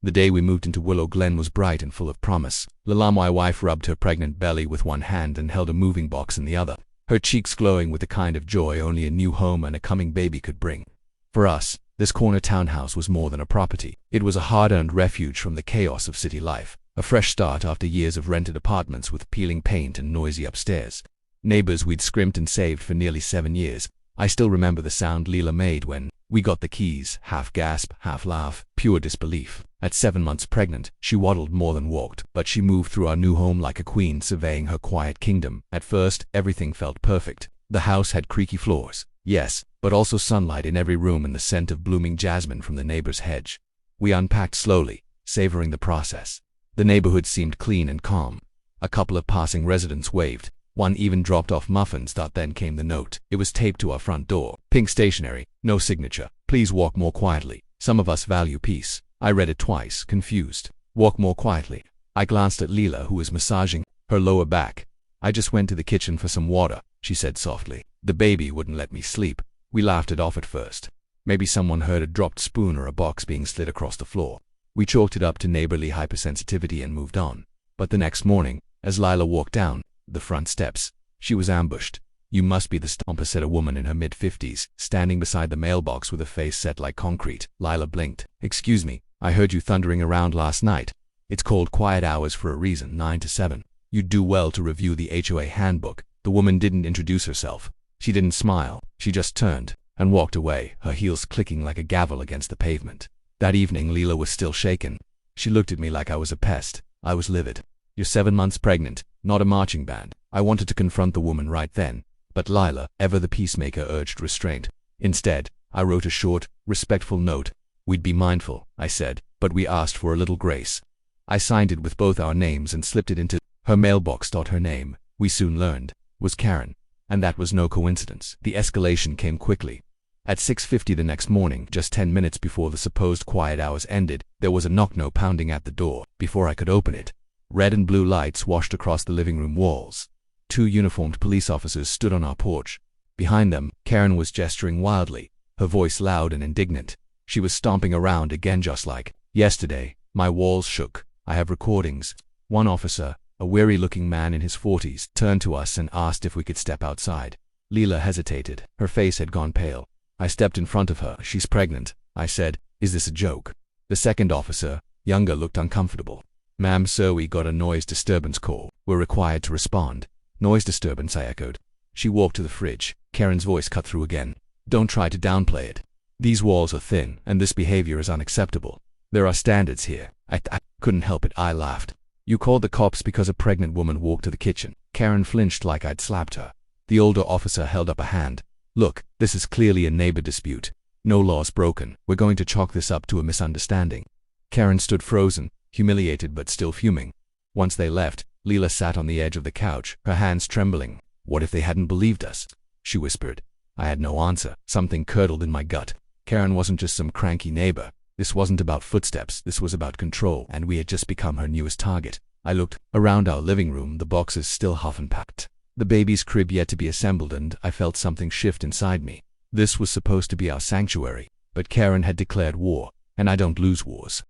The day we moved into Willow Glen was bright and full of promise. Lila, my wife, rubbed her pregnant belly with one hand and held a moving box in the other, her cheeks glowing with the kind of joy only a new home and a coming baby could bring. For us, this corner townhouse was more than a property. It was a hard-earned refuge from the chaos of city life, a fresh start after years of rented apartments with peeling paint and noisy upstairs. Neighbors we'd scrimped and saved for nearly 7 years. I still remember the sound Leela made when we got the keys, half gasp, half laugh, pure disbelief. At 7 months pregnant, she waddled more than walked, but she moved through our new home like a queen surveying her quiet kingdom. At first, everything felt perfect. The house had creaky floors, yes, but also sunlight in every room and the scent of blooming jasmine from the neighbor's hedge. We unpacked slowly, savoring the process. The neighborhood seemed clean and calm. A couple of passing residents waved. One even dropped off muffins. Then came the note. It was taped to our front door. Pink stationery, no signature. Please walk more quietly. Some of us value peace. I read it twice, confused. Walk more quietly. I glanced at Leela, who was massaging her lower back. I just went to the kitchen for some water, she said softly. The baby wouldn't let me sleep. We laughed it off at first. Maybe someone heard a dropped spoon or a box being slid across the floor. We chalked it up to neighborly hypersensitivity and moved on. But the next morning, as Lila walked down the front steps, she was ambushed. You must be the stomper, said a woman in her mid-50s, standing beside the mailbox with a face set like concrete. Lila blinked. Excuse me, I heard you thundering around last night. It's called quiet hours for a reason, 9 to 7. You'd do well to review the HOA handbook. The woman didn't introduce herself. She didn't smile. She just turned and walked away, her heels clicking like a gavel against the pavement. That evening, Leela was still shaken. She looked at me like I was a pest. I was livid. You're 7 months pregnant, not a marching band. I wanted to confront the woman right then, but Lila, ever the peacemaker, urged restraint. Instead, I wrote a short, respectful note. We'd be mindful, I said, but we asked for a little grace. I signed it with both our names and slipped it into her mailbox. Her name, we soon learned, was Karen, and that was no coincidence. The escalation came quickly. At 6:50 the next morning, just 10 minutes before the supposed quiet hours ended, there was a knock-no pounding at the door. Before I could open it, red and blue lights washed across the living room walls. 2 uniformed police officers stood on our porch. Behind them, Karen was gesturing wildly, her voice loud and indignant. She was stomping around again just like yesterday. My walls shook. I have recordings. One officer, a weary-looking man in his 40s, turned to us and asked if we could step outside. Leela hesitated. Her face had gone pale. I stepped in front of her. She's pregnant, I said. Is this a joke? The second officer, younger, looked uncomfortable. Ma'am, sir, we got a noise disturbance call. We're required to respond. Noise disturbance, I echoed. She walked to the fridge. Karen's voice cut through again. Don't try to downplay it. These walls are thin, and this behavior is unacceptable. There are standards here. I couldn't help it. I laughed. You called the cops because a pregnant woman walked to the kitchen. Karen flinched like I'd slapped her. The older officer held up a hand. Look, this is clearly a neighbor dispute. No laws broken. We're going to chalk this up to a misunderstanding. Karen stood frozen, humiliated but still fuming. Once they left, Leela sat on the edge of the couch, her hands trembling. What if they hadn't believed us? She whispered. I had no answer. Something curdled in my gut. Karen wasn't just some cranky neighbor. This wasn't about footsteps. This was about control, and we had just become her newest target. I looked around our living room, the boxes still half unpacked, the baby's crib yet to be assembled, and I felt something shift inside me. This was supposed to be our sanctuary, but Karen had declared war, and I don't lose wars.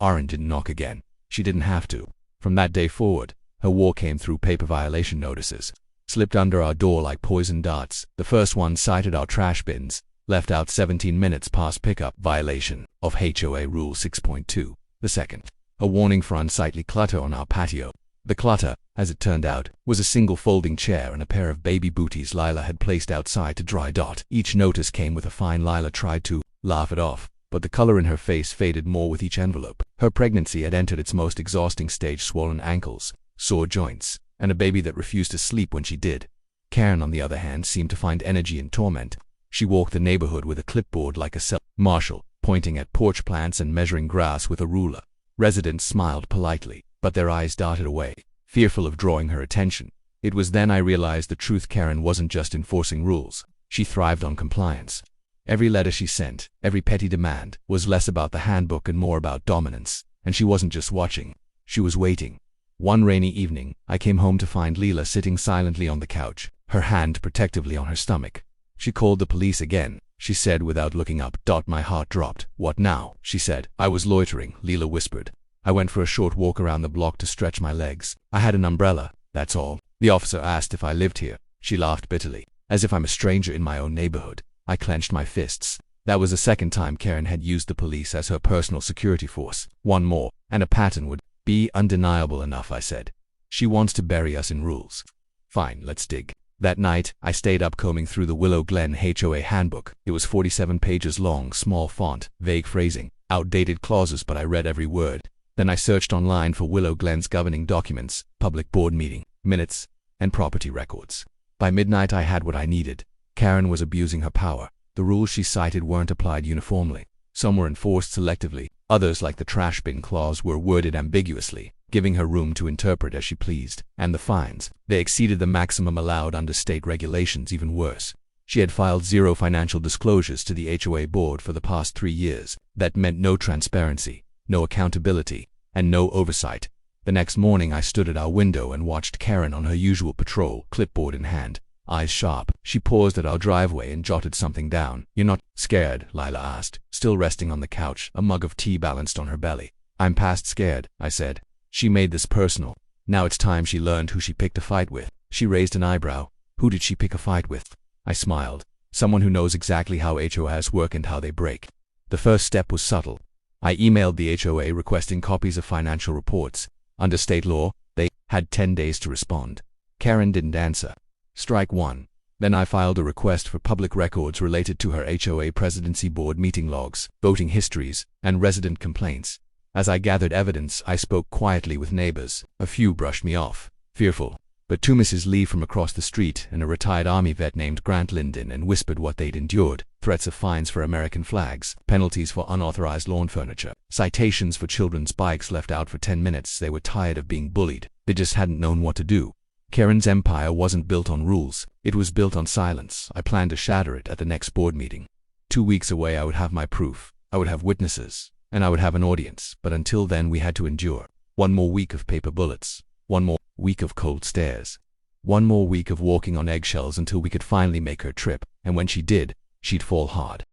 Aaron didn't knock again. She didn't have to. From that day forward, her war came through paper violation notices, slipped under our door like poison darts. The first one cited our trash bins, left out 17 minutes past pickup, violation of HOA Rule 6.2. The second, a warning for unsightly clutter on our patio. The clutter, as it turned out, was a single folding chair and a pair of baby booties Lila had placed outside to dry. Each notice came with a fine. Lila tried to laugh it off, but the color in her face faded more with each envelope. Her pregnancy had entered its most exhausting stage: swollen ankles, sore joints, and a baby that refused to sleep when she did. Karen, on the other hand, seemed to find energy in torment. She walked the neighborhood with a clipboard like a cell marshal, pointing at porch plants and measuring grass with a ruler. Residents smiled politely, but their eyes darted away, fearful of drawing her attention. It was then I realized the truth. Karen wasn't just enforcing rules. She thrived on compliance. Every letter she sent, every petty demand, was less about the handbook and more about dominance. And she wasn't just watching. She was waiting. One rainy evening, I came home to find Leela sitting silently on the couch, her hand protectively on her stomach. She called the police again, she said without looking up. My heart dropped. What now? She said. I was loitering, Leela whispered. I went for a short walk around the block to stretch my legs. I had an umbrella, that's all. The officer asked if I lived here. She laughed bitterly. As if I'm a stranger in my own neighborhood. I clenched my fists. That was the second time Karen had used the police as her personal security force. One more, and a pattern would be undeniable enough, I said. She wants to bury us in rules. Fine, let's dig. That night, I stayed up combing through the Willow Glen HOA handbook. It was 47 pages long, small font, vague phrasing, outdated clauses, but I read every word. Then I searched online for Willow Glen's governing documents, public board meeting, minutes, and property records. By midnight I had what I needed. Karen was abusing her power. The rules she cited weren't applied uniformly. Some were enforced selectively. Others, like the trash bin clause, were worded ambiguously, giving her room to interpret as she pleased. And the fines, they exceeded the maximum allowed under state regulations. Even worse, she had filed 0 financial disclosures to the HOA board for the past 3 years. That meant no transparency, no accountability, and no oversight. The next morning I stood at our window and watched Karen on her usual patrol, clipboard in hand, eyes sharp. She paused at our driveway and jotted something down. You're not scared? Lila asked, still resting on the couch, a mug of tea balanced on her belly. I'm past scared, I said. She made this personal. Now it's time she learned who she picked a fight with. She raised an eyebrow. Who did she pick a fight with? I smiled. Someone who knows exactly how HOAs work and how they break. The first step was subtle. I emailed the HOA requesting copies of financial reports. Under state law, they had 10 days to respond. Karen didn't answer. Strike one. Then I filed a request for public records related to her HOA presidency board meeting logs, voting histories, and resident complaints. As I gathered evidence, I spoke quietly with neighbors. A few brushed me off, fearful. But to Mrs. Lee from across the street and a retired Army vet named Grant Linden, and whispered what they'd endured. Threats of fines for American flags, penalties for unauthorized lawn furniture, citations for children's bikes left out for 10 minutes. They were tired of being bullied. They just hadn't known what to do. Karen's empire wasn't built on rules. It was built on silence. I planned to shatter it at the next board meeting. 2 weeks away I would have my proof. I would have witnesses. And I would have an audience. But until then we had to endure. One more week of paper bullets. One more week of cold stares. One more week of walking on eggshells until we could finally make her trip. And when she did, she'd fall hard.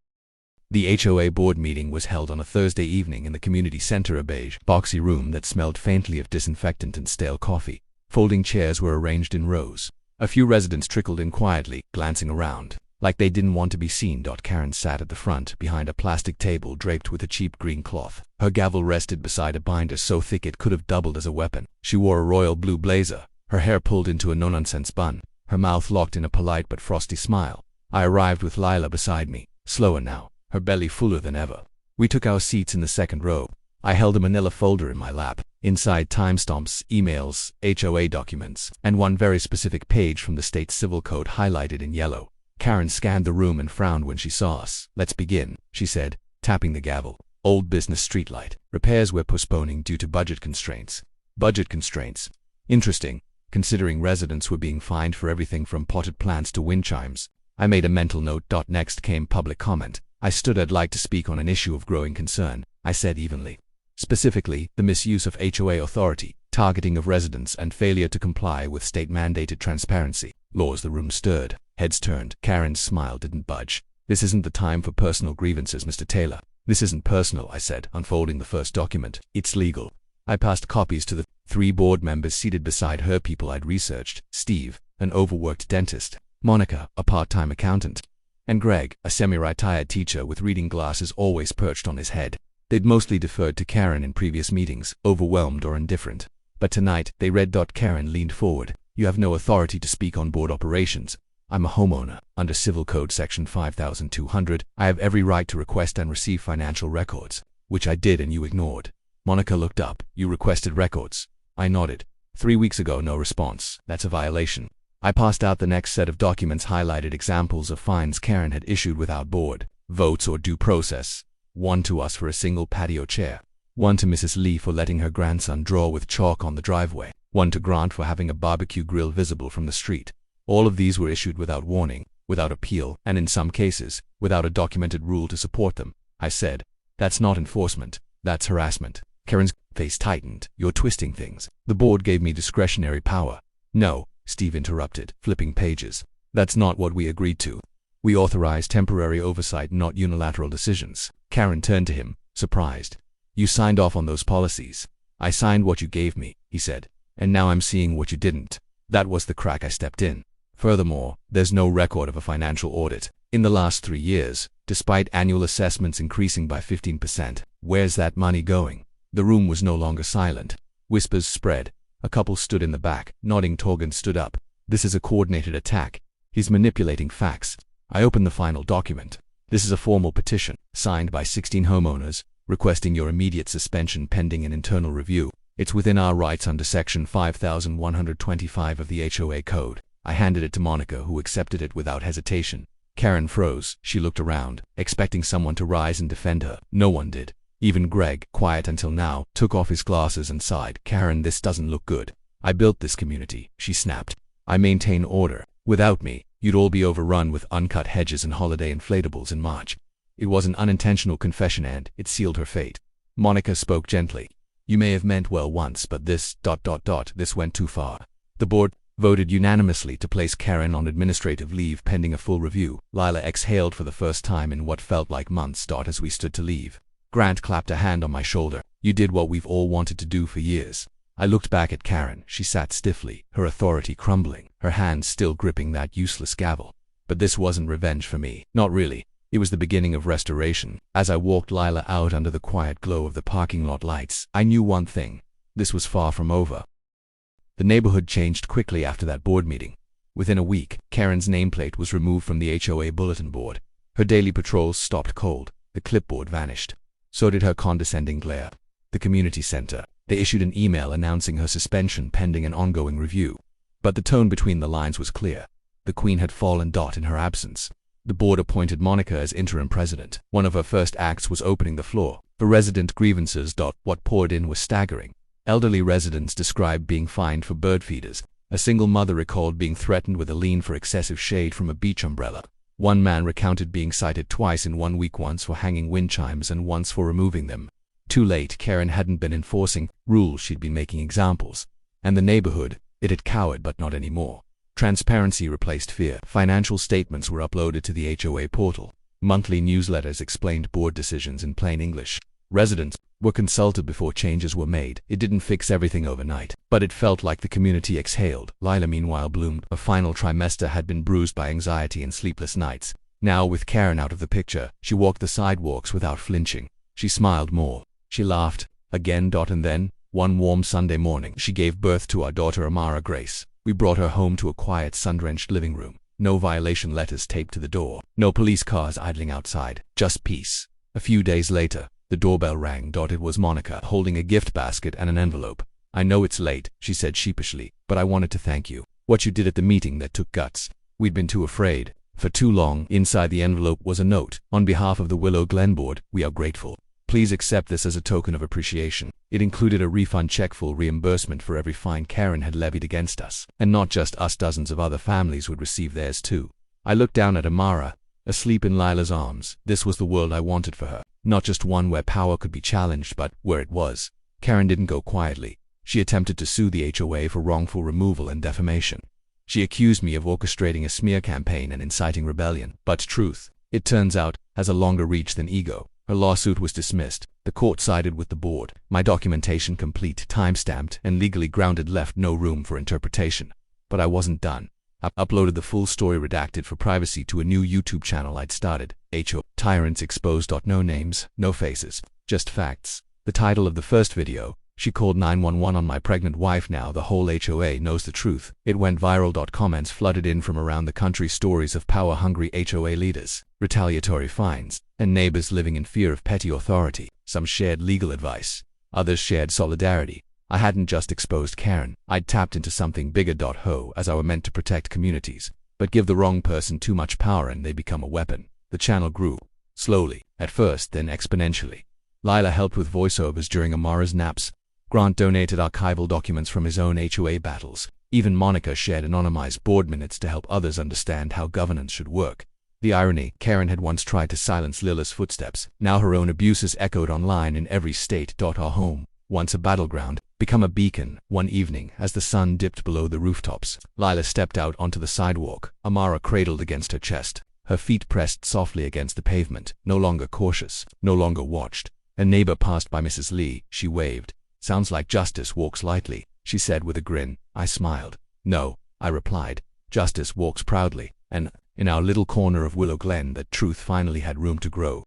The HOA board meeting was held on a Thursday evening in the community center, a beige, boxy room that smelled faintly of disinfectant and stale coffee. Folding chairs were arranged in rows. A few residents trickled in quietly, glancing around, like they didn't want to be seen. Karen sat at the front, behind a plastic table draped with a cheap green cloth. Her gavel rested beside a binder so thick it could have doubled as a weapon. She wore a royal blue blazer, her hair pulled into a no-nonsense bun, her mouth locked in a polite but frosty smile. I arrived with Lila beside me, slower now, her belly fuller than ever. We took our seats in the second row. I held a manila folder in my lap. Inside timestamps, emails, HOA documents, and one very specific page from the state civil code highlighted in yellow. Karen scanned the room and frowned when she saw us. Let's begin, she said, tapping the gavel. Old business streetlight. Repairs we're postponing due to budget constraints. Budget constraints. Interesting, considering residents were being fined for everything from potted plants to wind chimes. I made a mental note. Next came public comment. I stood. I'd like to speak on an issue of growing concern, I said evenly. Specifically, the misuse of HOA authority, targeting of residents, and failure to comply with state-mandated transparency laws. The room stirred. Heads turned. Karen's smile didn't budge. This isn't the time for personal grievances, Mr. Taylor. This isn't personal, I said, unfolding the first document. It's legal. I passed copies to the 3 board members seated beside her, people I'd researched. Steve, an overworked dentist. Monica, a part-time accountant. And Greg, a semi-retired teacher with reading glasses always perched on his head. They'd mostly deferred to Karen in previous meetings, overwhelmed or indifferent. But tonight, they read. Karen leaned forward. You have no authority to speak on board operations. I'm a homeowner. Under Civil Code Section 5200, I have every right to request and receive financial records, which I did and you ignored. Monica looked up. You requested records. I nodded. 3 weeks ago, no response. That's a violation. I passed out the next set of documents, highlighted examples of fines Karen had issued without board votes or due process. One to us for a single patio chair. One to Mrs. Lee for letting her grandson draw with chalk on the driveway. One to Grant for having a barbecue grill visible from the street. All of these were issued without warning, without appeal, and in some cases, without a documented rule to support them. I said, that's not enforcement, that's harassment. Karen's face tightened. You're twisting things. The board gave me discretionary power. No, Steve interrupted, flipping pages. That's not what we agreed to. We authorize temporary oversight, not unilateral decisions. Karen turned to him, surprised. You signed off on those policies. I signed what you gave me, he said. And now I'm seeing what you didn't. That was the crack I stepped in. Furthermore, there's no record of a financial audit. In the last 3 years, despite annual assessments increasing by 15%, where's that money going? The room was no longer silent. Whispers spread. A couple stood in the back, nodding. Torgan stood up. This is a coordinated attack. He's manipulating facts. I opened the final document. This is a formal petition, signed by 16 homeowners, requesting your immediate suspension pending an internal review. It's within our rights under Section 5125 of the HOA Code. I handed it to Monica, who accepted it without hesitation. Karen froze. She looked around, expecting someone to rise and defend her. No one did. Even Greg, quiet until now, took off his glasses and sighed. Karen, this doesn't look good. I built this community, she snapped. I maintain order. Without me, you'd all be overrun with uncut hedges and holiday inflatables in March. It was an unintentional confession and it sealed her fate. Monica spoke gently. You may have meant well once, but this went too far. The board voted unanimously to place Karen on administrative leave pending a full review. Lila exhaled for the first time in what felt like months. As we stood to leave, Grant clapped a hand on my shoulder. You did what we've all wanted to do for years. I looked back at Karen. She sat stiffly, her authority crumbling, her hands still gripping that useless gavel. But this wasn't revenge for me. Not really. It was the beginning of restoration. As I walked Lila out under the quiet glow of the parking lot lights, I knew one thing. This was far from over. The neighborhood changed quickly after that board meeting. Within a week, Karen's nameplate was removed from the HOA bulletin board. Her daily patrols stopped cold. The clipboard vanished. So did her condescending glare. The community center. They issued an email announcing her suspension pending an ongoing review. But the tone between the lines was clear. The queen had fallen. In her absence, the board appointed Monica as interim president. One of her first acts was opening the floor for resident grievances. What poured in was staggering. Elderly residents described being fined for bird feeders. A single mother recalled being threatened with a lien for excessive shade from a beach umbrella. One man recounted being cited twice in 1 week, once for hanging wind chimes and once for removing them. Too late, Karen hadn't been enforcing rules, she'd been making examples. And the neighborhood, it had cowered, but not anymore. Transparency replaced fear. Financial statements were uploaded to the HOA portal. Monthly newsletters explained board decisions in plain English. Residents were consulted before changes were made. It didn't fix everything overnight, but it felt like the community exhaled. Lila meanwhile bloomed. Her final trimester had been bruised by anxiety and sleepless nights. Now, with Karen out of the picture, she walked the sidewalks without flinching. She smiled more. She laughed. Again. And then, one warm Sunday morning, she gave birth to our daughter Amara Grace. We brought her home to a quiet, sun-drenched living room. No violation letters taped to the door. No police cars idling outside. Just peace. A few days later, the doorbell rang. It was Monica, holding a gift basket and an envelope. I know it's late, she said sheepishly, but I wanted to thank you. What you did at the meeting, that took guts. We'd been too afraid. For too long. Inside the envelope was a note. On behalf of the Willow Glen board, we are grateful. Please accept this as a token of appreciation. It included a refund check, full reimbursement for every fine Karen had levied against us. And not just us, dozens of other families would receive theirs too. I looked down at Amara, asleep in Lila's arms. This was the world I wanted for her. Not just one where power could be challenged, but where it was. Karen didn't go quietly. She attempted to sue the HOA for wrongful removal and defamation. She accused me of orchestrating a smear campaign and inciting rebellion. But truth, it turns out, has a longer reach than ego. Her lawsuit was dismissed. The court sided with the board. My documentation, complete, time-stamped, and legally grounded, left no room for interpretation. But I wasn't done. I uploaded the full story, redacted for privacy, to a new YouTube channel I'd started. HOA Tyrants Exposed. No names, no faces, just facts. The title of the first video: She called 911 on my pregnant wife. Now the whole HOA knows the truth. It went viral. Comments flooded in from around the country, stories of power-hungry HOA leaders, retaliatory fines, and neighbors living in fear of petty authority. Some shared legal advice. Others shared solidarity. I hadn't just exposed Karen. I'd tapped into something bigger. As I were meant to protect communities, but give the wrong person too much power and they become a weapon. The channel grew. Slowly, at first, then exponentially. Lila helped with voiceovers during Amara's naps. Grant donated archival documents from his own HOA battles. Even Monica shared anonymized board minutes to help others understand how governance should work. The irony: Karen had once tried to silence Lila's footsteps. Now her own abuses echoed online in every state. Our home, once a battleground, become a beacon. One evening, as the sun dipped below the rooftops, Lila stepped out onto the sidewalk. Amara cradled against her chest, her feet pressed softly against the pavement, no longer cautious, no longer watched. A neighbor passed by Mrs. Lee. She waved. "Sounds like Justice walks lightly," she said with a grin. I smiled. "No," I replied. "Justice walks proudly." And in our little corner of Willow Glen, that truth finally had room to grow.